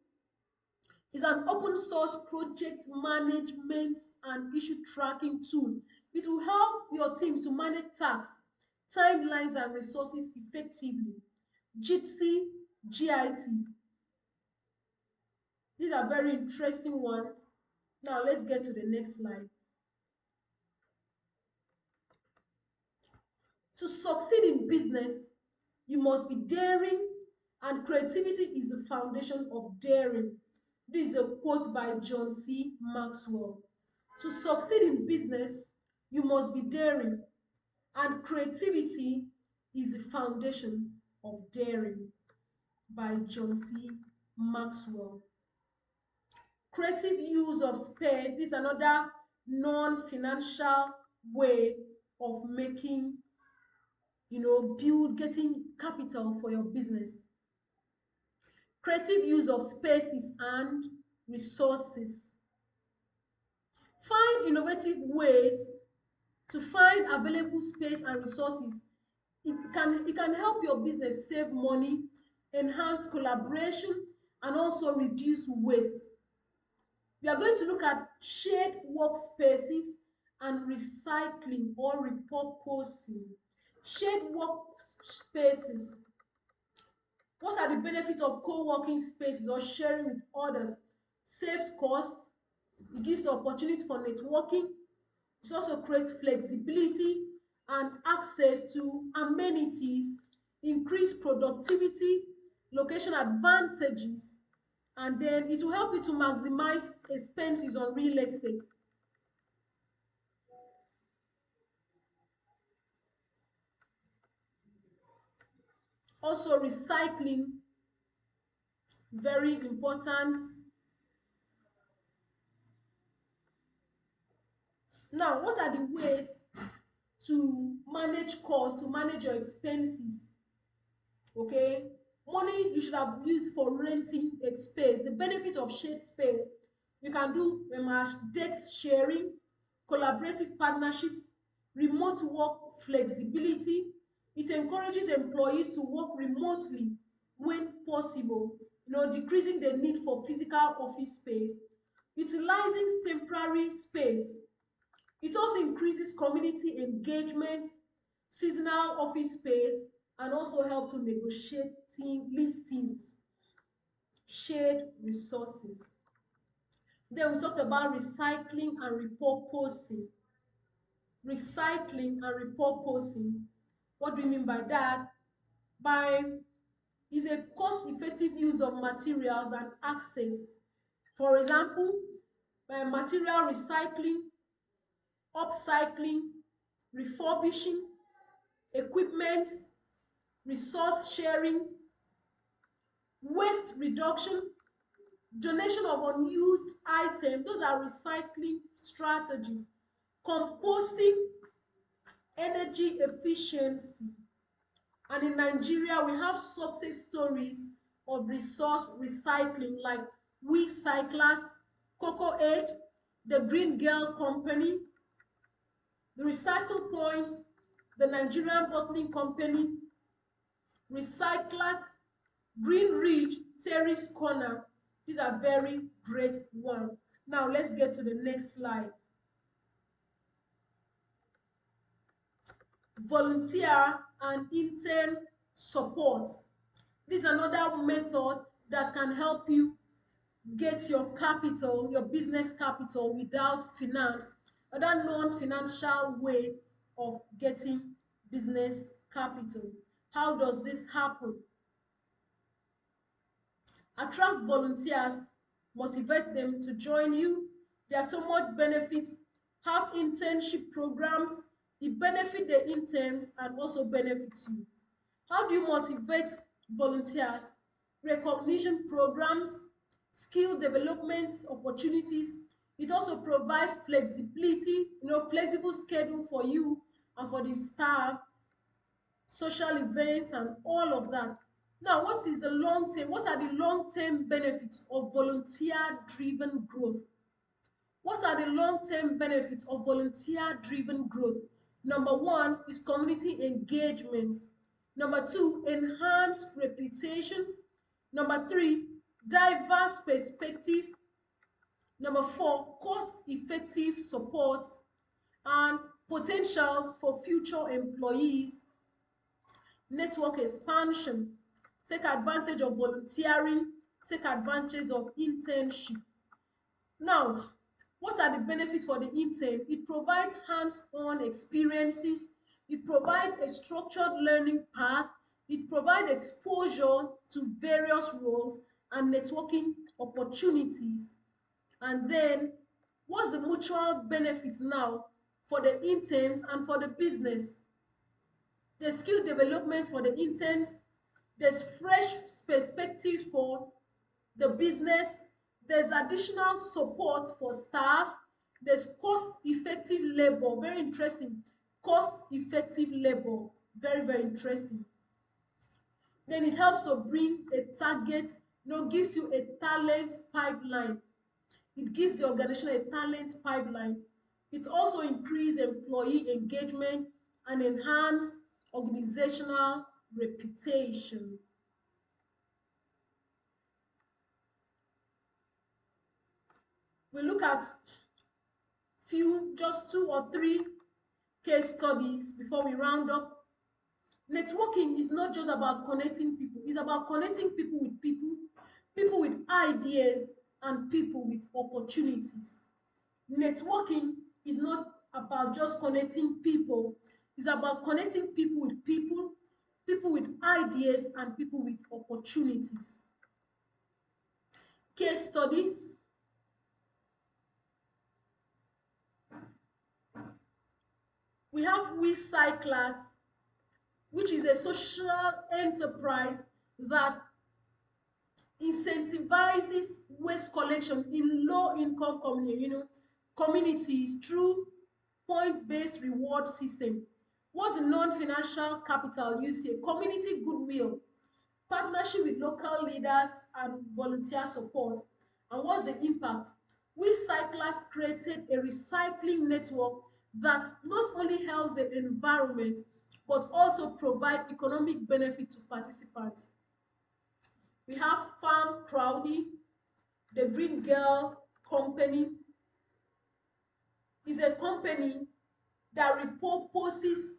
is an open source project management and issue tracking tool. It will help your teams to manage tasks, timelines, and resources effectively. Jitsi, GIT. These are very interesting ones. Now let's get to the next slide. To succeed in business, you must be daring, and creativity is the foundation of daring. This is a quote by John C. Maxwell. To succeed in business, you must be daring, and creativity is the foundation of daring, by John C. Maxwell. Creative use of space, this is another non-financial way of making, getting capital for your business. Creative use of spaces and resources. Find innovative ways to find available space and resources. It can help your business save money, enhance collaboration, and also reduce waste. We are going to look at shared workspaces and recycling or repurposing. Shared workspaces. What are the benefits of co-working spaces or sharing with others? Saves costs. It gives the opportunity for networking. It also creates flexibility and access to amenities, increase productivity, location advantages, and then it will help you to maximize expenses on real estate. Also, recycling, very important. Now, what are the ways to manage costs, to manage your expenses? Okay, money you should have used for renting a space. The benefit of shared space, you can do desk sharing, collaborative partnerships, remote work flexibility. It encourages employees to work remotely when possible, decreasing the need for physical office space, utilizing temporary space. It also increases community engagement, seasonal office space, and also help to negotiate listings, shared resources. Then we talked about recycling and repurposing. Recycling and repurposing. What do we mean by that? By is a cost-effective use of materials and access. For example, by material recycling, upcycling, refurbishing, equipment, resource sharing, waste reduction, donation of unused items, those are recycling strategies, composting, energy efficiency. And in Nigeria, we have success stories of resource recycling like We Cyclers, Cocoa Aid, the Green Girl Company, the Recycle Point, the Nigerian Bottling Company, Recyclers, Green Ridge, Terrace Corner. These are very great ones. Now let's get to the next slide. Volunteer and intern support. This is another method that can help you get your capital, your business capital without finance, another non-financial way of getting business capital. How does this happen? Attract volunteers, motivate them to join you. There are so much benefits. Have internship programs. It benefits the interns and also benefits you. How do you motivate volunteers? Recognition programs, skill development opportunities. It also provides flexibility, flexible schedule for you and for the staff, social events, and all of that. Now, what is the long term? What are the long-term benefits of volunteer-driven growth? What are the long-term benefits of volunteer-driven growth? Number one is community engagement. Number two, enhanced reputations. Number three, diverse perspective. Number four, cost-effective support and potentials for future employees. Network expansion. Take advantage of volunteering. Take advantage of internship. Now, what are the benefits for the intern? It provides hands-on experiences. It provides a structured learning path. It provides exposure to various roles and networking opportunities. And then, what's the mutual benefits now for the interns and for the business? There's skill development for the interns. There's fresh perspective for the business. There's additional support for staff. There's cost-effective labor. Very interesting. Cost-effective labor. Very, very interesting. Then it helps to bring a target, gives you a talent pipeline. It gives the organization a talent pipeline. It also increases employee engagement and enhance organizational reputation. We look at just two or three case studies before we round up. Networking is not just about connecting people, it's about connecting people with people, people with ideas, and people with opportunities. Networking is not about just connecting people. It's about connecting people, people with ideas, and people with opportunities. Case studies. We have We Cyclers, which is a social enterprise that incentivizes waste collection in low-income communities through point-based reward system. What's the non-financial capital used here? Community goodwill, partnership with local leaders, and volunteer support. And what's the impact? We Cyclers created a recycling network that not only helps the environment but also provide economic benefit to participants. We have Farm Crowdy, the Green Girl Company is a company that repurposes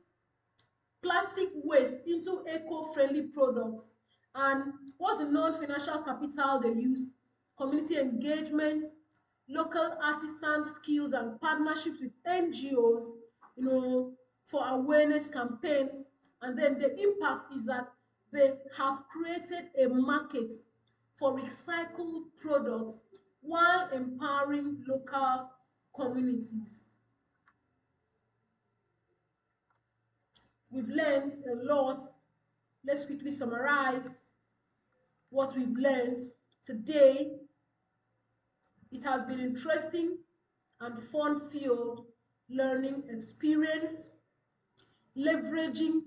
plastic waste into eco-friendly products. And what's the non-financial capital they use? Community engagement, local artisan skills, and partnerships with NGOs, for awareness campaigns. And then the impact is that they have created a market for recycled products while empowering local communities. We've learned a lot. Let's quickly summarize what we've learned today. It has been interesting and fun-filled learning experience, leveraging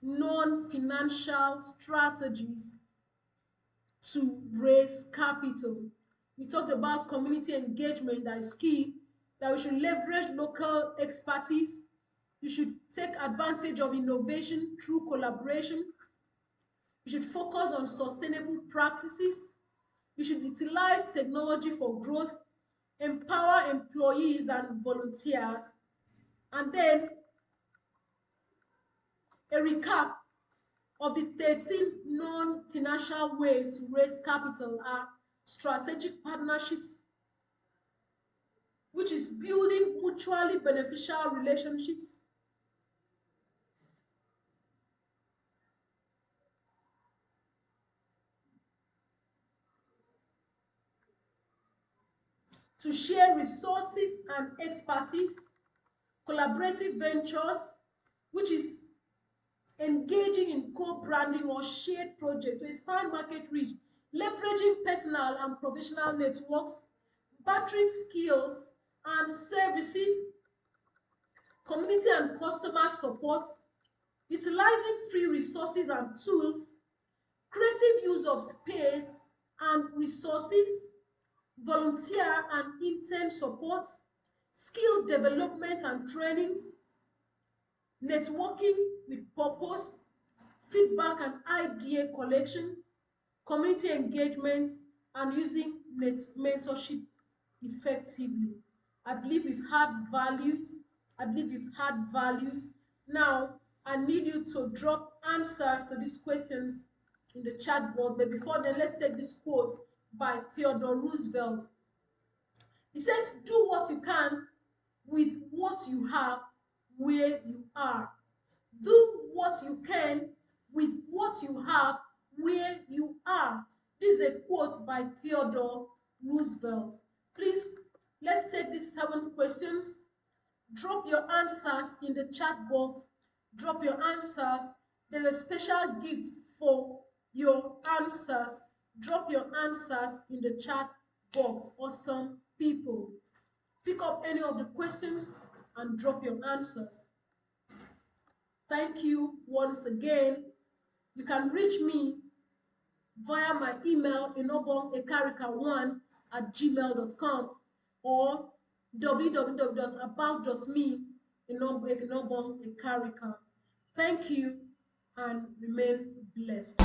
non-financial strategies to raise capital. We talked about community engagement that is key, that we should leverage local expertise. You should take advantage of innovation through collaboration. You should focus on sustainable practices. You should utilize technology for growth, empower employees and volunteers. And then a recap of the 13 non-financial ways to raise capital are strategic partnerships, which is building mutually beneficial relationships. To share resources and expertise. Collaborative ventures, which is engaging in co-branding or shared projects to expand market reach, leveraging personal and professional networks, bartering skills and services, community and customer support, utilizing free resources and tools, creative use of space and resources, volunteer and intern support, skill development and trainings, networking with purpose, feedback and idea collection, community engagement, and using mentorship effectively. I believe we've had values. I believe we've had values. Now, I need you to drop answers to these questions in the chat box. But before then, let's take this quote by Theodore Roosevelt. He says, do what you can with what you have where you are. Do what you can with what you have where you are. This is a quote by Theodore Roosevelt. Please, let's take these 7 questions. Drop your answers in the chat box. Drop your answers. There's a special gift for your answers. Drop your answers in the chat box. Awesome people. Pick up any of the questions and drop your answers. Thank you once again. You can reach me via my email enobongekarika1@gmail.com or www.about.me Enobong Ekarika. Thank you and remain blessed.